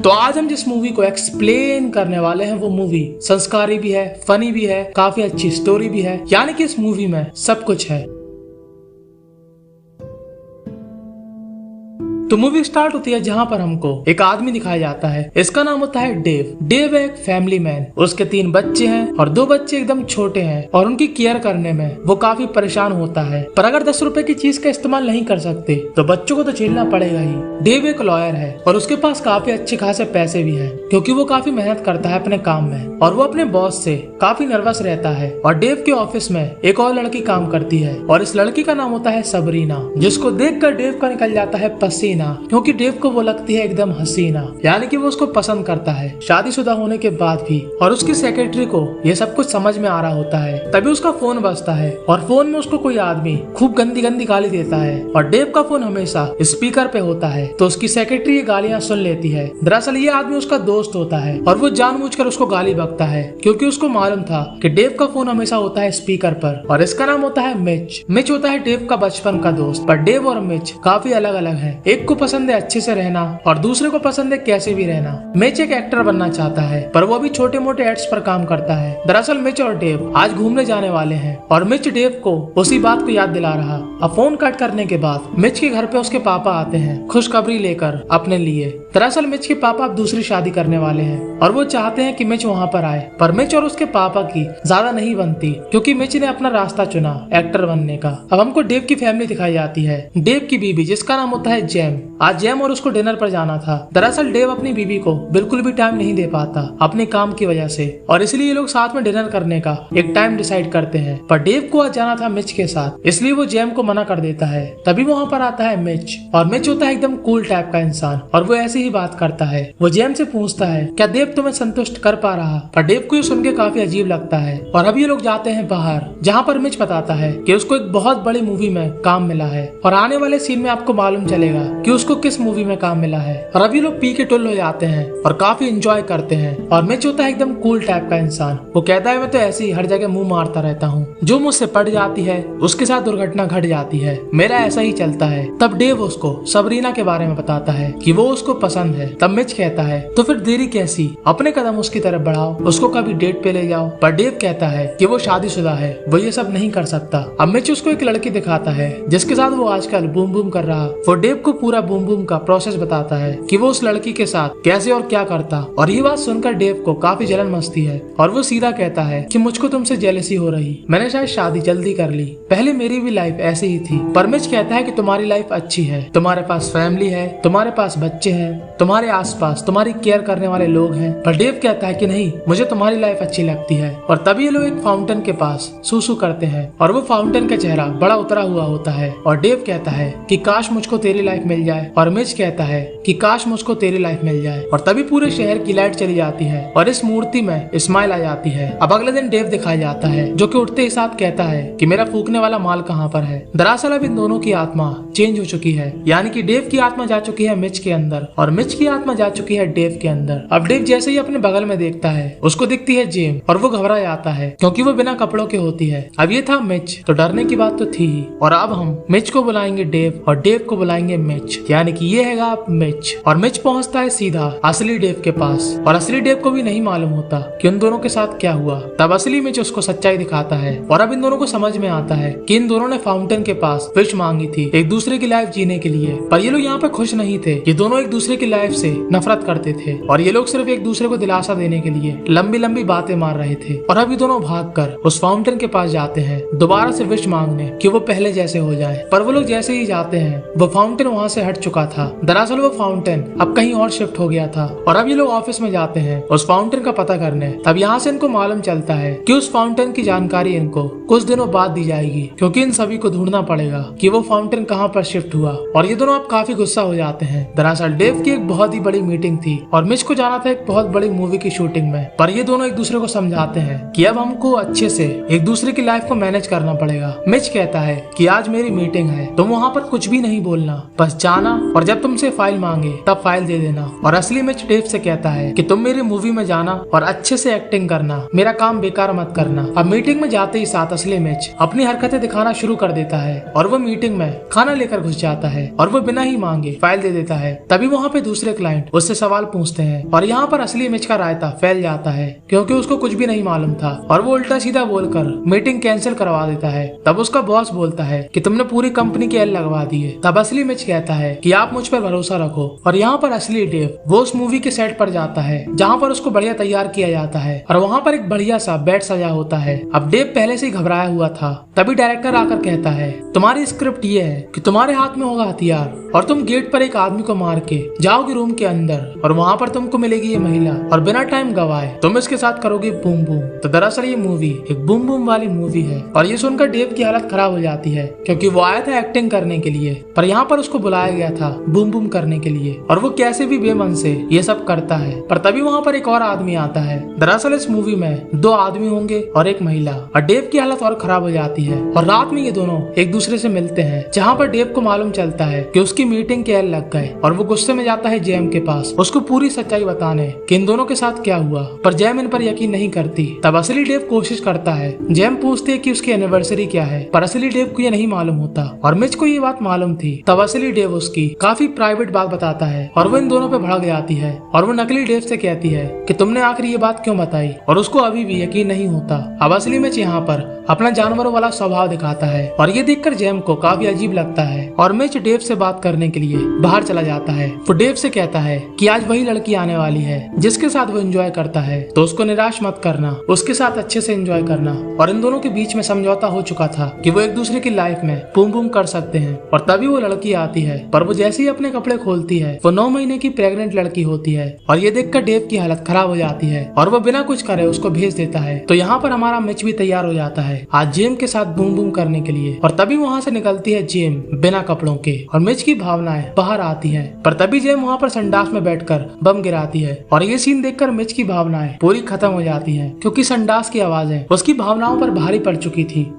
तो आज हम जिस मूवी को एक्सप्लेन करने वाले हैं वो मूवी संस्कारी भी है, फनी भी है, काफी अच्छी स्टोरी भी है, यानी कि इस मूवी में सब कुछ है। तो मूवी स्टार्ट होती है जहाँ पर हमको एक आदमी दिखाया जाता है। इसका नाम होता है डेव। डेव एक फैमिली मैन। उसके 3 बच्चे हैं और 2 बच्चे एकदम छोटे हैं और उनकी केयर करने में वो काफी परेशान होता है। पर अगर 10 रुपए की चीज का इस्तेमाल नहीं कर सकते तो बच्चों को तो झेलना पड़ेगा ही। डेव एक लॉयर है और उसके पास काफी अच्छे खासे पैसे भी है क्योंकि वो काफी मेहनत करता है अपने काम में और वो अपने बॉस से काफी नर्वस रहता है। और डेव के ऑफिस में एक और लड़की काम करती है और इस लड़की का नाम होता है सबरीना, जिसको देखकर डेव का निकल जाता है पसीना, क्योंकि डेव को वो लगती है एकदम हसीना, यानी कि वो उसको पसंद करता है शादीशुदा होने के बाद भी। और उसकी सेक्रेटरी को ये सब कुछ समझ में आ रहा होता है। तभी उसका फोन बजता है और फोन में उसको कोई आदमी खूब गंदी गंदी गाली देता है और डेव का फोन हमेशा स्पीकर पे होता है तो उसकी सेक्रेटरी ये गालियां सुन लेती है। दरअसल ये आदमी उसका दोस्त होता है और वो जानबूझकर उसको गाली बकता है क्योंकि उसको मालूम था कि डेव का फोन हमेशा होता है स्पीकर पर और इसका नाम होता है मिच। मिच होता है डेव का बचपन का दोस्त। पर डेव और मिच काफी अलग अलग है। एक को पसंद है अच्छे से रहना और दूसरे को पसंद है कैसे भी रहना। मिच एक एक्टर बनना चाहता है पर वो अभी छोटे मोटे एड्स पर काम करता है। दरअसल मिच और डेव आज घूमने जाने वाले हैं और मिच डेव को उसी बात को याद दिला रहा। अब फोन कट करने के बाद मिच के घर पे उसके पापा आते हैं खुशखबरी लेकर अपने लिए। दरअसल मिच के पापा अब दूसरी शादी करने वाले हैं और वो चाहते हैं कि मिच वहाँ पर आए, पर मिच और उसके पापा की ज्यादा नहीं बनती क्योंकि मिच ने अपना रास्ता चुना एक्टर बनने का। अब हमको डेव की फैमिली दिखाई जाती है। डेव की बीबी जिसका नाम होता है जैम, आज जैम और उसको डिनर पर जाना था। दरअसल डेव अपनी बीबी को बिल्कुल भी टाइम नहीं दे पाता अपने काम की वजह से और इसलिए ये लोग साथ में डिनर करने का एक टाइम डिसाइड करते हैं। पर डेव को आज जाना था मिच के साथ, इसलिए वो जैम को मना कर देता है। तभी वहाँ पर आता है मिच और मिच होता है एकदम कूल टाइप का इंसान और वो ऐसे ही बात करता है। वो जैम से पूछता है क्या देव तुम्हें संतुष्ट कर पा रहा? पर डेव को ये सुन के काफी अजीब लगता है और अब ये लोग जाते हैं बाहर, जहाँ पर मिच बताता है कि उसको एक बहुत बड़ी मूवी में काम मिला है और आने वाले सीन में आपको मालूम चलेगा कि उसको किस मूवी में काम मिला है। और अभी लोग पी के टुल हो जाते हैं और काफी एंजॉय करते हैं और मिच होता है एकदम कूल टाइप का इंसान। वो कहता है मैं तो ऐसे ही हर जगह मुंह मारता रहता हूँ, जो मुझसे पड़ जाती है उसके साथ दुर्घटना घट जाती है, मेरा ऐसा ही चलता है। तब डेव उसको सबरीना के बारे में बताता है कि वो उसको पसंद है। तब मिच कहता है तो फिर देरी कैसी, अपने कदम उसकी तरफ बढ़ाओ, उसको कभी डेट पे ले जाओ। पर डेव कहता है कि वो शादीशुदा है, वो ये सब नहीं कर सकता। अब मिच उसको एक लड़की दिखाता है जिसके साथ वो आजकल बूम बूम कर रहा। वो डेव को पूरा बूम बूम का प्रोसेस बताता है कि वो उस लड़की के साथ कैसे और क्या करता। और ये बात सुनकर डेव को काफी जलन मचती है और वो सीधा कहता है कि मुझको तुमसे जेलसी हो रही, मैंने शायद शादी जल्दी कर ली, पहले मेरी भी लाइफ ऐसी ही थी। पर मिच कहता है कि तुम्हारी लाइफ अच्छी है, तुम्हारे पास फैमिली है, तुम्हारे पास बच्चे हैं, तुम्हारे आसपास तुम्हारी केयर करने वाले लोग हैं। पर डेव कहता है कि नहीं, मुझे तुम्हारी लाइफ अच्छी लगती है। और तभी ये लोग एक फाउंटेन के पास सूसू करते हैं और वो फाउंटेन का चेहरा बड़ा उतरा हुआ होता है और डेव कहता है कि काश मुझको तेरी लाइफ मिल जाए और मिच कहता है कि काश मुझको तेरी लाइफ मिल जाए। और तभी पूरे शहर की लाइट चली जाती है और इस मूर्ति में स्माइल आ जाती है। अब अगले दिन डेव दिखाया जाता है जो कि उठते ही साथ कहता है कि मेरा फूकने वाला माल कहाँ पर है। दरअसल अब इन दोनों की आत्मा चेंज हो चुकी है, यानी कि डेव की आत्मा जा चुकी है मिच के अंदर और मिच की आत्मा जा चुकी है डेव के अंदर। अब डेव जैसे ही अपने बगल में देखता है उसको दिखती है जेम और वो घबरा जाता है क्योंकि वो बिना कपड़ों के होती है। अब ये था मिच, तो डरने की बात तो थी ही। और अब हम मिच को बुलाएंगे डेव और डेव को बुलाएंगे मिच, यानी कि ये हैगा मिच। और मिच पहुंचता है सीधा असली डेव के पास और असली डेव को भी नहीं मालूम होता कि उन दोनों के साथ क्या हुआ। तब असली मिच उसको सच्चाई दिखाता है और अब इन दोनों को समझ में आता है कि इन दोनों ने फाउंटेन के पास विश मांगी थी एक दूसरे की लाइफ जीने के लिए। पर ये लोग यहाँ पे खुश नहीं थे, ये दोनों एक दूसरे की लाइफ से नफरत करते थे और ये लोग सिर्फ एक दूसरे को दिलासा देने के लिए लंबी लंबी बातें मार रहे थे। और अब ये दोनों भागकर उस फाउंटेन के पास जाते हैं दोबारा से विश मांगने कि वो पहले जैसे हो जाए। पर वो लोग जैसे ही जाते हैं वो फाउंटेन वहाँ से हट चुका था। दरअसल वो फाउंटेन अब कहीं और शिफ्ट हो गया था और अब ये लोग ऑफिस में जाते हैं उस फाउंटेन का पता करने। तब यहाँ से इनको मालूम चलता है कि उस फाउंटेन की जानकारी इनको कुछ दिनों बाद दी जाएगी क्योंकि इन सभी को ढूंढना पड़ेगा कि वो फाउंटेन कहाँ पर शिफ्ट हुआ। और ये दोनों अब काफी गुस्सा हो जाते हैं। दरअसल डेव की एक बहुत ही बड़ी मीटिंग थी और मिच को जाना था एक बहुत बड़ी मूवी की शूटिंग में। पर ये दोनों एक दूसरे को समझाते हैं कि अब हमको अच्छे से एक दूसरे की लाइफ को मैनेज करना पड़ेगा। मिच कहता है कि आज मेरी मीटिंग है, तुम वहाँ पर कुछ भी नहीं बोलना, बस जाना और जब तुमसे फाइल मांगे तब फाइल दे देना। और असली मिच डेव से कहता है कि तुम मेरी मूवी में जाना और अच्छे से एक्टिंग करना, मेरा काम बेकार मत करना। अब मीटिंग में जाते ही साथ असली मिच अपनी हरकतें दिखाना शुरू कर देता है और वो मीटिंग में खाना लेकर घुस जाता है और वो बिना ही मांगे फाइल दे देता है। तभी वहाँ पे पे दूसरे क्लाइंट उससे सवाल पूछते हैं और यहाँ पर असली मिच का रायता फैल जाता है क्योंकि उसको कुछ भी नहीं मालूम था और वो उल्टा सीधा बोलकर मीटिंग कैंसिल करवा देता है। तब उसका बॉस बोलता है कि तुमने पूरी कंपनी की एल लगवा दी है। तब असली मिच कहता है कि आप मुझ पर भरोसा रखो और यहाँ पर असली डेव वो उस मूवी के सेट पर जाता है जहाँ पर उसको बढ़िया तैयार किया जाता है और वहाँ पर एक बढ़िया सा बेड सजा होता है। अब डेव पहले से ही घबराया हुआ था। तभी डायरेक्टर आकर कहता है तुम्हारी स्क्रिप्ट ये है कि तुम्हारे हाथ में होगा हथियार और तुम गेट पर एक आदमी को मार के जाओगे रूम के अंदर और वहाँ पर तुमको मिलेगी ये महिला और बिना टाइम गवाए तुम इसके साथ करोगे बूम बूम। तो दरअसल ये मूवी एक बूम बूम वाली मूवी है और ये सुनकर डेव की हालत खराब हो जाती है क्योंकि वो आया था एक्टिंग करने के लिए पर यहाँ पर उसको बुलाया गया था बूम बूम करने के लिए और वो कैसे भी बेमन से ये सब करता है। पर तभी वहाँ पर एक और आदमी आता है। दरअसल इस मूवी में 2 आदमी होंगे और एक महिला और डेव की हालत और खराब हो जाती है और रात में ये दोनों एक दूसरे से मिलते हैं जहाँ पर डेव को मालूम चलता है कि उसकी मीटिंग के एल लग गए और वो गुस्से में जाता है जेम के पास उसको पूरी सच्चाई बताने कि इन दोनों के साथ क्या हुआ। पर जेम इन पर यकीन नहीं करती। तब असली डेव कोशिश करता है। जेम पूछती है कि उसकी एनिवर्सरी क्या है पर असली डेव को ये नहीं मालूम होता और मिच को ये बात मालूम थी। तब असली डेव उसकी काफी प्राइवेट बात बताता है और वो इन दोनों पे भड़क जाती है और वो नकली डेव से कहती है कि तुमने आखिर ये बात क्यों बताई और उसको अभी भी यकीन नहीं होता। अब असली मिच यहाँ पर अपना जानवरों वाला स्वभाव दिखाता है और ये देखकर जेम को काफी अजीब लगता है और मिच डेव से बात करने के लिए बाहर चला जाता है। वो डेव से कहता है कि आज वही लड़की आने वाली है जिसके साथ वो एंजॉय करता है तो उसको निराश मत करना, उसके साथ अच्छे से एंजॉय करना। और इन दोनों के बीच में समझौता हो चुका था कि वो एक दूसरे की लाइफ में बूम बूम कर सकते हैं। और तभी वो लड़की आती है पर वो जैसे ही अपने कपड़े खोलती है वो 9 महीने की प्रेग्नेंट लड़की होती है और ये देखकर डेव की हालत खराब हो जाती है और वो बिना कुछ करे उसको भेज देता है। तो यहाँ पर हमारा मिच भी तैयार हो जाता है आज जेम के साथ बूम बूम करने के लिए और तभी वहाँ से निकलती है जेम बिना कपड़ों के और मिच की भावनाएं बाहर आती है। पर तभी जेम वहाँ पर संडास में बैठकर बम गिराती है और ये सीन देखकर मिच की भावनाएं पूरी खत्म हो जाती हैं क्योंकि संडास की आवाजें उसकी भावनाओं पर भारी पड़ चुकी थी।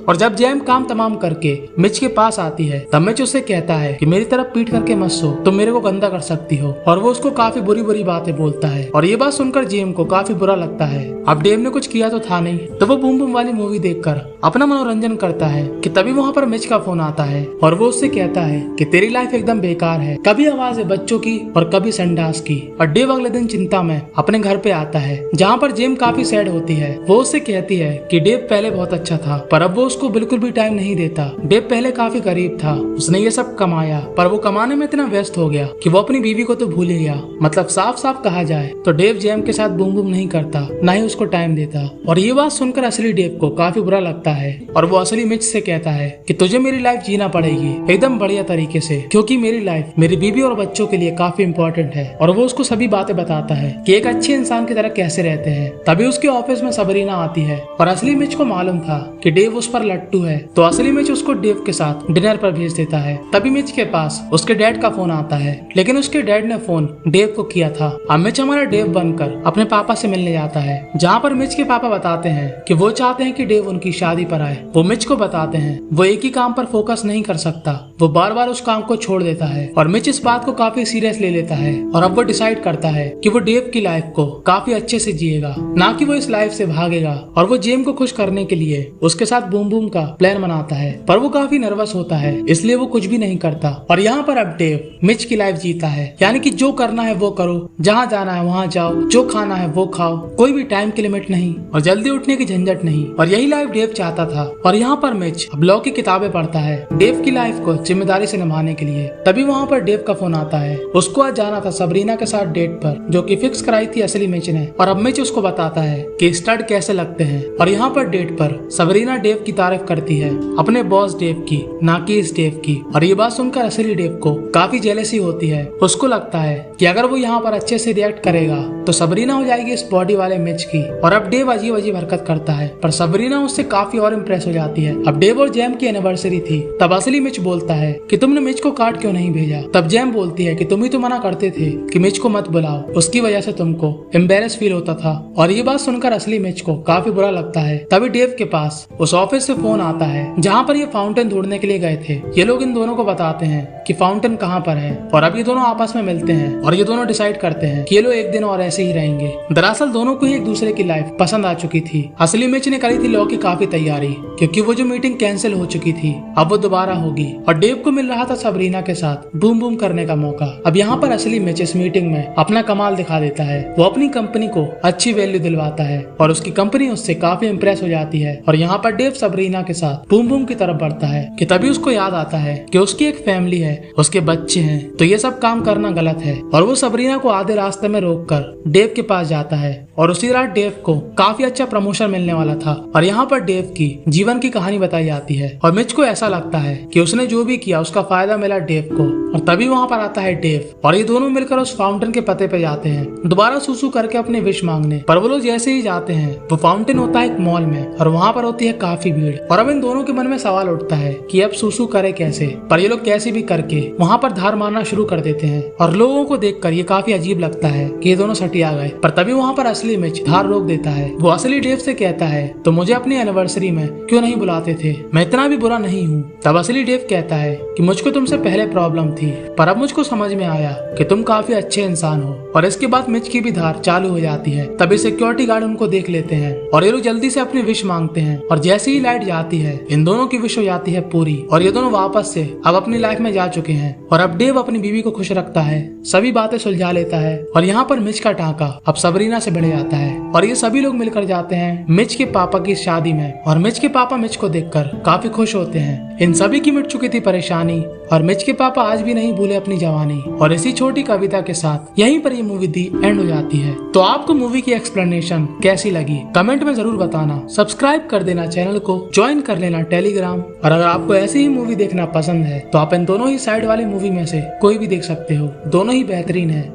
और जब जेम काम तमाम करके मिच के पास आती है तब मिच उससे कहता है कि मेरी तरफ पीट करके मत सो, तुम मेरे को गंदा कर सकती हो और वो उसको काफी बुरी बुरी बातें बोलता है और ये बात सुनकर जेम को काफी बुरा लगता है। अब डेव ने कुछ किया तो था नहीं तो वो बूम बूम वाली मूवी देखकर अपना मनोरंजन करता है कि तभी वहाँ पर मिच का फोन आता है और वो उससे कहता है कि तेरी लाइफ एकदम बेकार है, कभी आवाज है बच्चों की और कभी संडास की। और डेव अगले दिन चिंता में अपने घर पे आता है जहाँ पर जेम काफी सैड होती है। वो उससे कहती है कि डेव पहले बहुत अच्छा था पर अब वो उसको बिल्कुल भी टाइम नहीं देता। डेव पहले काफी गरीब था, उसने ये सब कमाया पर वो कमाने में इतना व्यस्त हो गया कि वो अपनी बीवी को तो भूल ही गया। मतलब साफ साफ कहा जाए तो डेव जेम के साथ बूम बूम नहीं करता, ना ही उसको टाइम देता। और ये बात सुनकर असली डेव को काफी बुरा लगता है और वो असली मिच से कहता है कि तुझे मेरी लाइफ जीना पड़ेगी एकदम बढ़िया तरीके से, क्योंकि मेरी लाइफ मेरी बीवी और बच्चों के लिए काफी इम्पोर्टेंट है। और वो उसको सभी बातें बताता है कि एक अच्छे इंसान की तरह कैसे रहते हैं। तभी उसके ऑफिस में सबरीना आती है और असली मिच को मालूम था कि डेव उस पर लट्टू है तो असली मिच उसको डेव के साथ डिनर पर भेज देता है। तभी मिच के पास उसके डैड का फोन आता है लेकिन उसके डैड ने फोन डेव को किया था। अब मिच हमारा डेव बनकर अपने पापा से मिलने जाता है जहाँ पर मिच के पापा बताते हैं कि वो चाहते हैं कि डेव उनकी शादी पर आए। वो मिच को बताते हैं वो एक ही काम पर फोकस नहीं कर सकता, वो बार बार उस काम को छोड़ देता है और मिच इस बात को काफी सीरियस ले लेता है और अब वो डिसाइड करता है कि वो डेव की लाइफ को काफी अच्छे से जिएगा, ना कि वो इस लाइफ से भागेगा। और वो जेम को खुश करने के लिए उसके साथ बूम बूम का प्लान बनाता है पर वो काफी नर्वस होता है इसलिए वो कुछ भी नहीं करता। और यहाँ पर अब डेव मिच की लाइफ जीता है, यानी कि जो करना है वो करो, जहाँ जाना है वहाँ जाओ, जो खाना है वो खाओ, कोई भी टाइम की लिमिट नहीं और जल्दी उठने की झंझट नहीं। और यही लाइफ डेव चाहता था। और यहाँ पर मिच अब लॉ की किताबें पढ़ता है डेव की लाइफ को जिम्मेदारी से निभाने के लिए। तभी वहाँ पर डेव का फोन आता है, उसको आज जाना था सबरीना के साथ डेट पर जो कि फिक्स कराई थी असली मिच ने। और अब मिच उसको बताता है कि स्टड कैसे लगते हैं। और यहाँ पर डेट पर सबरीना डेव की तारीफ करती है, अपने बॉस डेव की, ना कि इस डेव की। और ये बात सुनकर असली डेव को काफी जेलसी होती है। उसको लगता है कि अगर वो यहाँ पर अच्छे से रिएक्ट करेगा तो सबरीना हो जाएगी इस बॉडी वाले मिच की। और अब डेव अजीब अजीब हरकत करता है पर सबरीना उससे काफी और इम्प्रेस हो जाती है। अब डेव और जेम की एनिवर्सरी थी तब असली मिच बोलता है कि तुमने मिच को कार्ड क्यों नहीं भेजा। तब जेम बोलती है कि तुम ही तो मना करते थे कि मिच को मत बुलाओ, उसकी वजह से तुमको एम्बेरस फील होता था। और ये बात सुनकर असली मिच को काफी बुरा लगता है। तभी डेव के पास उस ऑफिस से से फोन आता है जहाँ पर ये फाउंटेन ढूंढने के लिए गए थे। ये लोग इन दोनों को बताते हैं कि फाउंटेन कहाँ पर है और अब ये दोनों आपस में मिलते हैं और ये दोनों डिसाइड करते हैं कि ये लोग एक दिन और ऐसे ही रहेंगे। दरअसल दोनों को ही एक दूसरे की लाइफ पसंद आ चुकी थी। असली मिच ने करी थी लॉ की काफी तैयारी, क्योंकि वो जो मीटिंग कैंसिल हो चुकी थी अब वो दोबारा होगी और डेव को मिल रहा था सबरीना के साथ बूम बूम करने का मौका। अब यहाँ पर असली मिच इस मीटिंग में अपना कमाल दिखा देता है। वो अपनी कंपनी को अच्छी वैल्यू दिलवाता है और उसकी कंपनी उससे काफी इम्प्रेस हो जाती है। और यहाँ पर डेव सबरीना के साथ बूम बूम की तरफ बढ़ता है कि तभी उसको याद आता है कि उसकी एक फैमिली है, उसके बच्चे हैं, तो ये सब काम करना गलत है। और वो सबरीना को आधे रास्ते में रोककर डेव के पास जाता है और उसी रात डेव को काफी अच्छा प्रमोशन मिलने वाला था। और यहाँ पर डेव की जीवन की कहानी बताई जाती है और मिच को ऐसा लगता है कि उसने जो भी किया उसका फायदा मिला डेव को। और तभी वहाँ पर आता है डेव और ये दोनों मिलकर उस फाउंटेन के पते पे जाते हैं दोबारा सुसु करके अपने विश मांगने। पर वो लोग जैसे ही जाते हैं वो फाउंटेन होता है एक मॉल में और वहाँ पर होती है काफी भीड़। और अब इन दोनों के मन में सवाल उठता है कि अब सुसु करे कैसे। पर ये लोग कैसे भी करके वहाँ पर धार मारना शुरू कर देते हैं और लोगों को देखकर ये काफी अजीब लगता है कि ये दोनों सटिया गए। पर तभी वहाँ पर असली मिच धार रोक देता है। वो असली डेव से कहता है तो मुझे अपनी एनिवर्सरी में क्यों नहीं बुलाते थे, मैं इतना भी बुरा नहीं हूँ। तब असली डेव कहता है कि मुझको तुमसे पहले प्रॉब्लम थी पर अब मुझको समझ में आया कि तुम काफी अच्छे इंसान हो। और इसके बाद मिच की भी धार चालू हो जाती है। तभी सिक्योरिटी गार्ड उनको देख लेते हैं और ये लोग जल्दी से अपनी विश मांगते हैं और जैसे ही लाइट जाती है इन दोनों की विश हो जाती है पूरी और ये दोनों वापस से अब अपनी लाइफ में जा चुके हैं। और अब डेव अपनी बीवी को खुश रखता है, सभी बातें सुलझा लेता है और यहाँ पर मिच का टांका अब सबरीना से बढ़ जाता है और ये सभी लोग मिलकर जाते हैं मिच के पापा की शादी में। और मिच के पापा मिच को देखकर काफी खुश होते हैं। इन सभी की मिट चुकी थी परेशानी और मिच के पापा आज भी नहीं भूले अपनी जवानी। और इसी छोटी कविता के साथ यहीं पर ये मूवी दी एंड हो जाती है। तो आपको मूवी की एक्सप्लेनेशन कैसी लगी कमेंट में जरूर बताना। सब्सक्राइब कर देना चैनल को, ज्वाइन कर लेना टेलीग्राम। और अगर आपको ऐसी ही मूवी देखना पसंद है तो आप इन दोनों ही साइड वाली मूवी में से कोई भी देख सकते हो, दोनों ही बेहतरीन है।